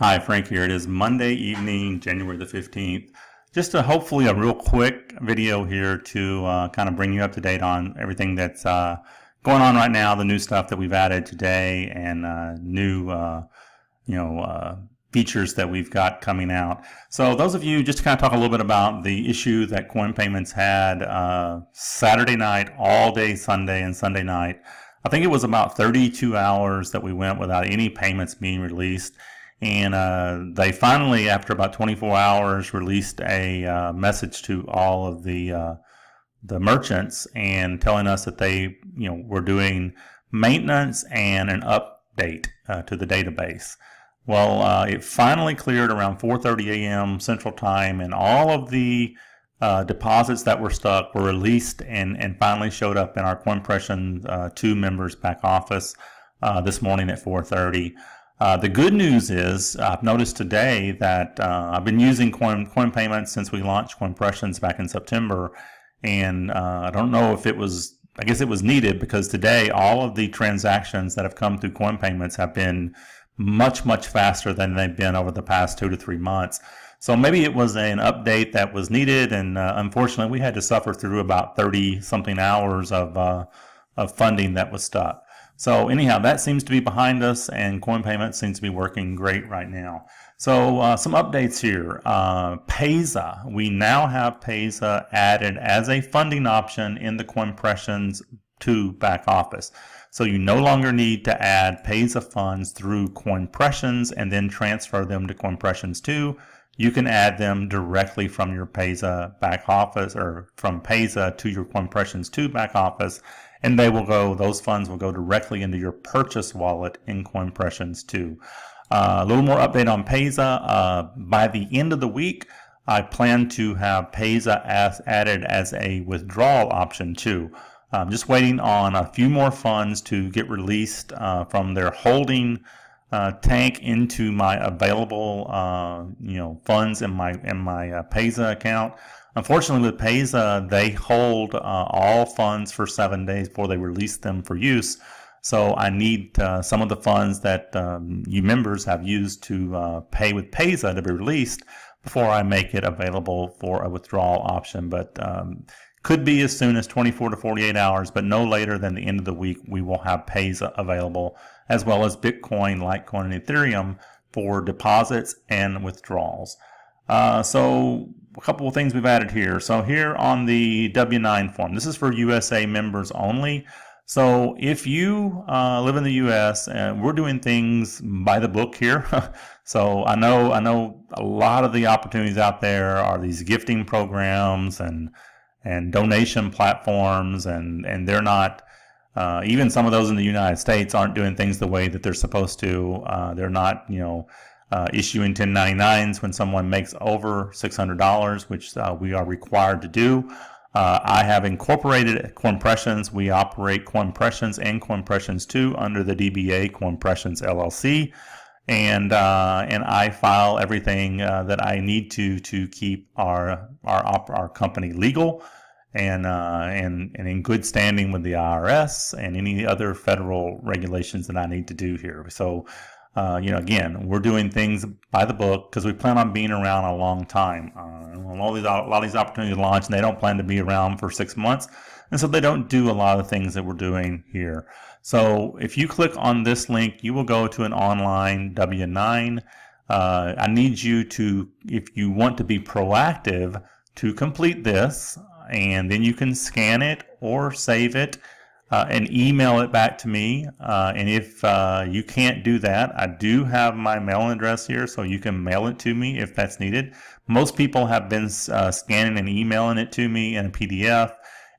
Hi, Frank here. It is Monday evening, January the 15th. Just hopefully a real quick video here to kind of bring you up to date on everything that's going on right now, the new stuff that we've added today, and new features that we've got coming out. So those of you, just to kind of talk a little bit about the issue that Coin Payments had Saturday night, all day Sunday and Sunday night. I think it was about 32 hours that we went without any payments being released. And they finally, after about 24 hours, released a message to all of the merchants and telling us that they, were doing maintenance and an update to the database. Well, it finally cleared around 4:30 a.m. Central Time, and all of the deposits that were stuck were released and finally showed up in our Coinpressions2 members back office this morning at 4:30. The good news is I've noticed today that I've been using coin payments since we launched Coinpressions back in September, and I don't know if I guess it was needed, because today all of the transactions that have come through coin payments have been much faster than they've been over the past 2 to 3 months. So maybe it was an update that was needed, and unfortunately we had to suffer through about 30 something hours of funding that was stuck. So anyhow, that seems to be behind us, and coin payments seems to be working great right now. So some updates here. Payza, we now have Payza added as a funding option in the Coinpressions2 back office. So you no longer need to add Payza funds through Coinpressions and then transfer them to Coinpressions2. You can add them directly from your Payza back office, or from Payza to your Coinpressions2 back office, and those funds will go directly into your purchase wallet in Coinpressions2. A little more update on Payza. By the end of the week, I plan to have Payza added as a withdrawal option too. I'm just waiting on a few more funds to get released from their holding tank into my available funds in my Payza account. Unfortunately, with Payza, they hold all funds for 7 days before they release them for use. So I need some of the funds that you members have used to pay with Payza to be released before I make it available for a withdrawal option. But could be as soon as 24 to 48 hours, but no later than the end of the week we will have Payza available, as well as Bitcoin, Litecoin, and Ethereum for deposits and withdrawals. So a couple of things we've added here. So here on the W-9 form, this is for USA members only. So if you live in the U.S., and we're doing things by the book here. So I know a lot of the opportunities out there are these gifting programs and donation platforms, and they're not, even some of those in the United States aren't doing things the way that they're supposed to. They're not, issuing 1099s when someone makes over $600, which we are required to do. I have incorporated Coinpressions. We operate Coinpressions and Coinpressions2 under the DBA Coinpressions LLC, and I file everything that I need to keep our company legal and in good standing with the IRS and any other federal regulations that I need to do here. So again, we're doing things by the book because we plan on being around a long time. A lot of these opportunities launch, and they don't plan to be around for 6 months, and so they don't do a lot of things that we're doing here. So if you click on this link, you will go to an online W-9. I need you to, if you want to be proactive, to complete this, and then you can scan it or save it and email it back to me. And if you can't do that, I do have my mailing address here, so you can mail it to me if that's needed. Most people have been scanning and emailing it to me in a PDF,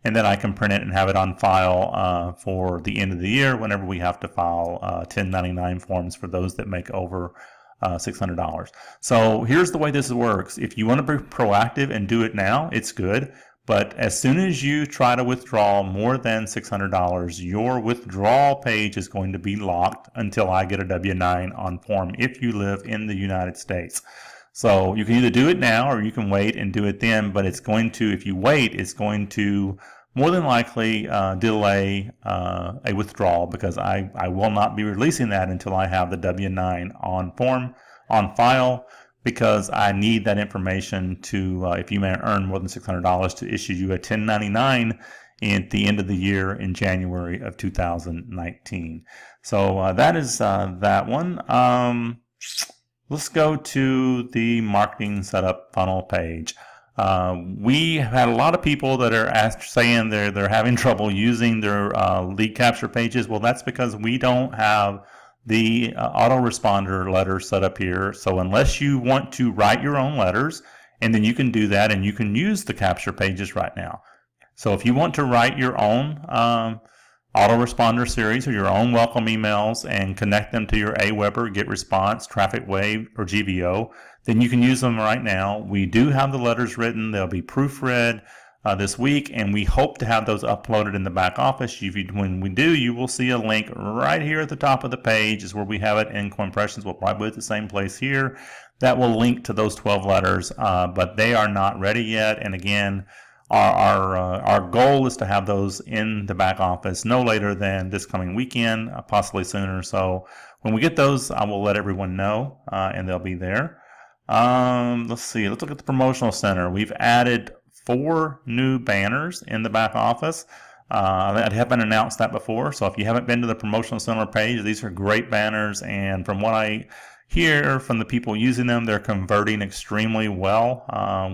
and then I can print it and have it on file for the end of the year whenever we have to file 1099 forms for those that make over $600. So here's the way this works. If you want to be proactive and do it now, it's good. But as soon as you try to withdraw more than $600, your withdrawal page is going to be locked until I get a W-9 on form if you live in the United States. So you can either do it now or you can wait and do it then, but it's going to, if you wait, it's going to more than likely delay a withdrawal, because I will not be releasing that until I have the W-9 on form on file because I need that information to, if you may earn more than $600, to issue you a 1099 at the end of the year in January of 2019. So that is that one. Let's go to the marketing setup funnel page. We have had a lot of people that are saying they're having trouble using their lead capture pages. Well, that's because we don't have the autoresponder letters set up here. So unless you want to write your own letters, and then you can do that, and you can use the capture pages right now. So if you want to write your own autoresponder series or your own welcome emails and connect them to your Aweber, GetResponse, Traffic Wave, or GVO, then you can use them right now. We do have the letters written. They'll be proofread this week, and we hope to have those uploaded in the back office. When we do, you will see a link right here at the top of the page is where we have it in Coinpressions. We'll probably put it the same place here. That will link to those 12 letters, but they are not ready yet. And again, our goal is to have those in the back office no later than this coming weekend, possibly sooner. So when we get those, I will let everyone know, and they'll be there. Let's see. Let's look at the Promotional Center. We've added 4 new banners in the back office. I haven't announced that before, so if you haven't been to the Promotional Center page, these are great banners, and from what I hear from the people using them, they're converting extremely well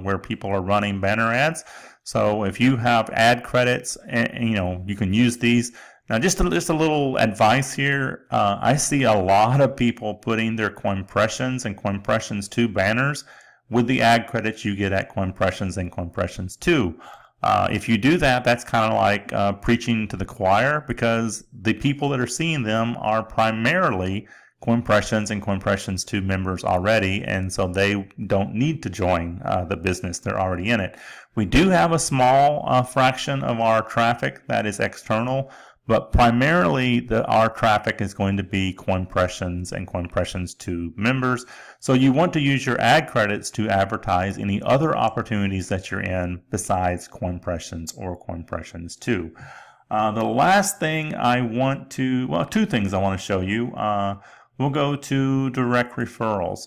where people are running banner ads. So if you have ad credits, and you can use these. Now, just a little advice here. I see a lot of people putting their Coinpressions and Coinpressions2 banners with the ad credits you get at Coinpressions and Coinpressions2. If you do that, that's kind of like preaching to the choir, because the people that are seeing them are primarily Coinpressions and Coinpressions2 members already, and so they don't need to join the business. They're already in it. We do have a small fraction of our traffic that is external, but primarily our traffic is going to be Coinpressions and Coinpressions2 members. So you want to use your ad credits to advertise any other opportunities that you're in besides Coinpressions or Coinpressions2. The last thing I want to, well, 2 things I want to show you. We'll go to direct referrals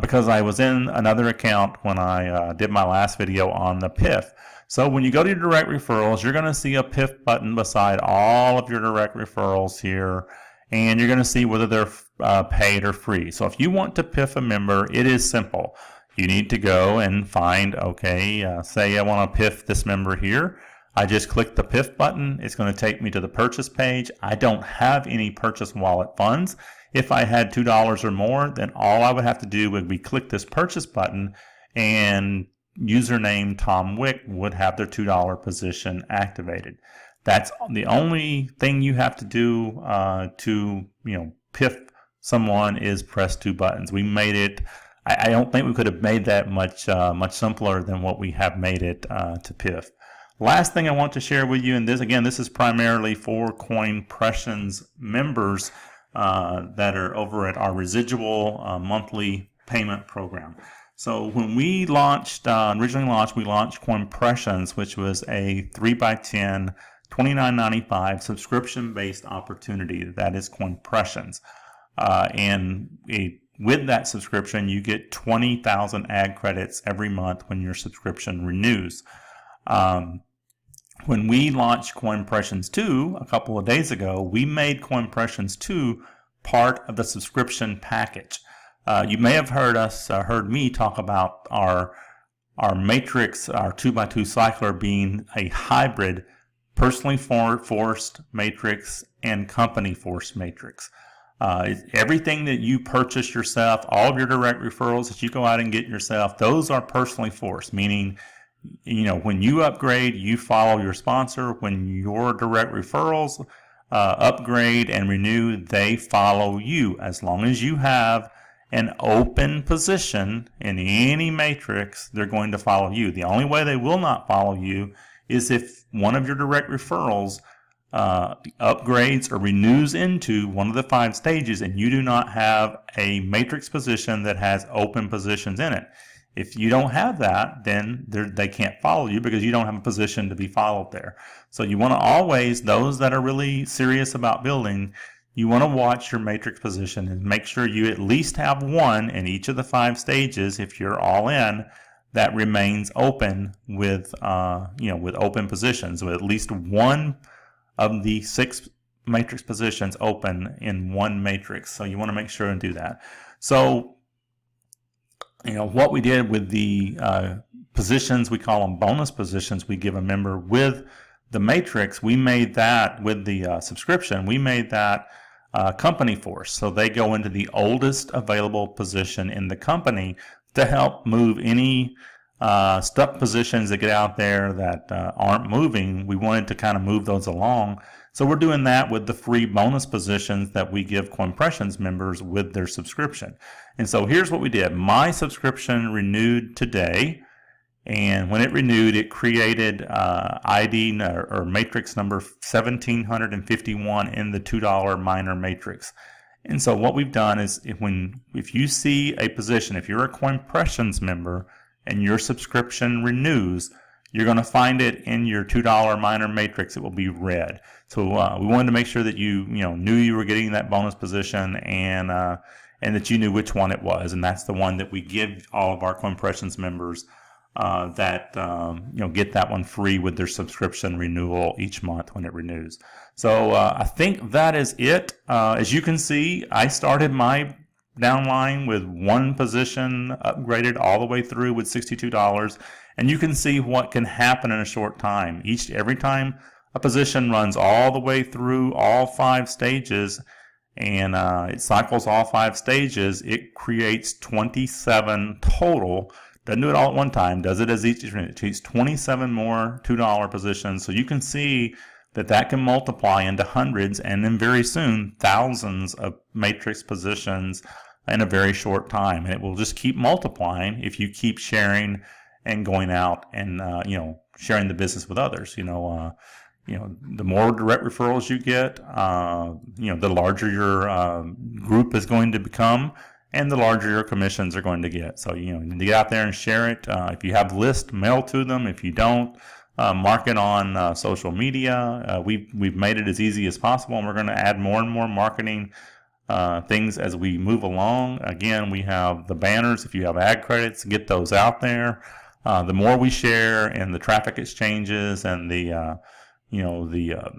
because I was in another account when I did my last video on the PIF. So when you go to your direct referrals, you're going to see a PIF button beside all of your direct referrals here, and you're going to see whether they're paid or free. So if you want to PIF a member, it is simple. You need to go and find, okay, say I want to PIF this member here. I just click the PIF button. It's going to take me to the purchase page. I don't have any purchase wallet funds. If I had $2 or more, then all I would have to do would be click this purchase button, and username Tom Wick would have their $2 position activated. That's the only thing you have to do to PIF someone, is press 2 buttons. We made it. I don't think we could have made that much simpler than what we have made it to PIF. Last thing I want to share with you, and this is primarily for Coinpressions members that are over at our residual monthly payment program. So when we originally launched, we launched Coinpressions, which was a 3x10, $29.95 subscription-based opportunity. That is Coinpressions. With that subscription, you get 20,000 ad credits every month when your subscription renews. When we launched Coinpressions2 a couple of days ago, we made Coinpressions2 part of the subscription package. You may have heard me talk about our matrix, our 2x2 cycler, being a hybrid personally forced matrix and company forced matrix. Everything that you purchase yourself, all of your direct referrals that you go out and get yourself, those are personally forced, meaning when you upgrade, you follow your sponsor. When your direct referrals upgrade and renew, they follow you. As long as you have an open position in any matrix, they're going to follow you. The only way they will not follow you is if one of your direct referrals upgrades or renews into one of the 5 stages and you do not have a matrix position that has open positions in it. If you don't have that, then they can't follow you because you don't have a position to be followed there. So you want to always, those that are really serious about building, you want to watch your matrix position and make sure you at least have one in each of the 5 stages, if you're all in, that remains open with with open positions, with at least one of the 6 matrix positions open in one matrix. So you want to make sure and do that. So what we did with the positions, we call them bonus positions, we give a member with the matrix, we made that with the subscription, we made that company force. So they go into the oldest available position in the company to help move any stuck positions that get out there that aren't moving. We wanted to kind of move those along. So we're doing that with the free bonus positions that we give Coinpressions members with their subscription. And so here's what we did. My subscription renewed today. And when it renewed, it created ID or matrix number 1751 in the $2 minor matrix. And so what we've done is if you see a position, if you're a Coinpressions member and your subscription renews, you're going to find it in your $2 minor matrix. It will be red. So we wanted to make sure that you knew you were getting that bonus position and that you knew which one it was. And that's the one that we give all of our Coinpressions members that get that one free with their subscription renewal each month when it renews. So I think that is it. As you can see, I started my downline with one position upgraded all the way through with $62, and you can see what can happen in a short time. Every time a position runs all the way through all 5 stages and it cycles all 5 stages, it creates 27 total. Doesn't do it all at one time, does it as each. It creates 27 more $2 positions. So you can see that can multiply into hundreds and then very soon thousands of matrix positions in a very short time. And it will just keep multiplying if you keep sharing and going out and sharing the business with others. The more direct referrals you get, the larger your group is going to become, and the larger your commissions are going to get. So you need to get out there and share it. If you have lists, mail to them. If you don't, mark it on social media. We've made it as easy as possible, and we're going to add more and more marketing things as we move along. Again, we have the banners. If you have ad credits, get those out there. The more we share in the traffic exchanges and the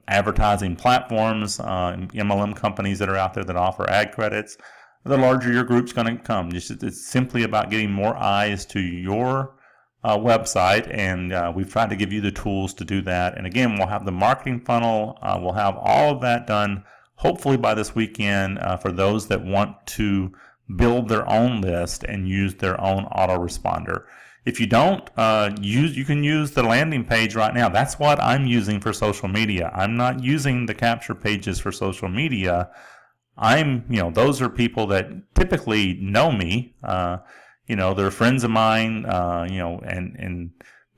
advertising platforms, MLM companies that are out there that offer ad credits, the larger your group's going to come. It's simply about getting more eyes to your website, and we've tried to give you the tools to do that. And again, we'll have the marketing funnel. We'll have all of that done hopefully by this weekend for those that want to build their own list and use their own autoresponder. If you don't, you can use the landing page right now. That's what I'm using for social media. I'm not using the capture pages for social media. Those are people that typically know me. They're friends of mine, and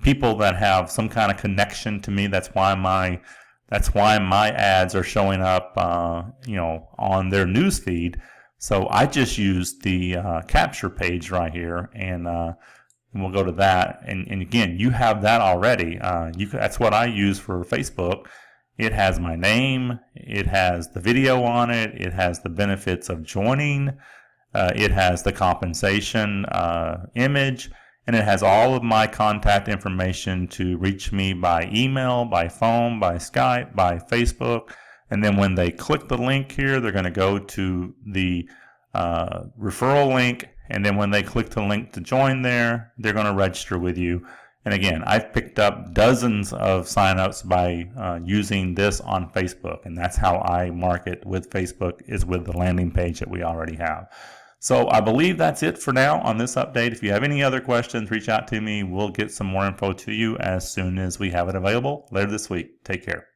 people that have some kind of connection to me. That's why my ads are showing up, on their news feed. So I just use the capture page right here, and we'll go to that. And again, you have that already. That's what I use for Facebook. It has my name. It has the video on it. It has the benefits of joining. It has the compensation image, and it has all of my contact information to reach me by email, by phone, by Skype, by Facebook. And then when they click the link here, they're going to go to the referral link. And then when they click the link to join there, they're going to register with you. And again, I've picked up dozens of signups by using this on Facebook. And that's how I market with Facebook, is with the landing page that we already have. So I believe that's it for now on this update. If you have any other questions, reach out to me. We'll get some more info to you as soon as we have it available later this week. Take care.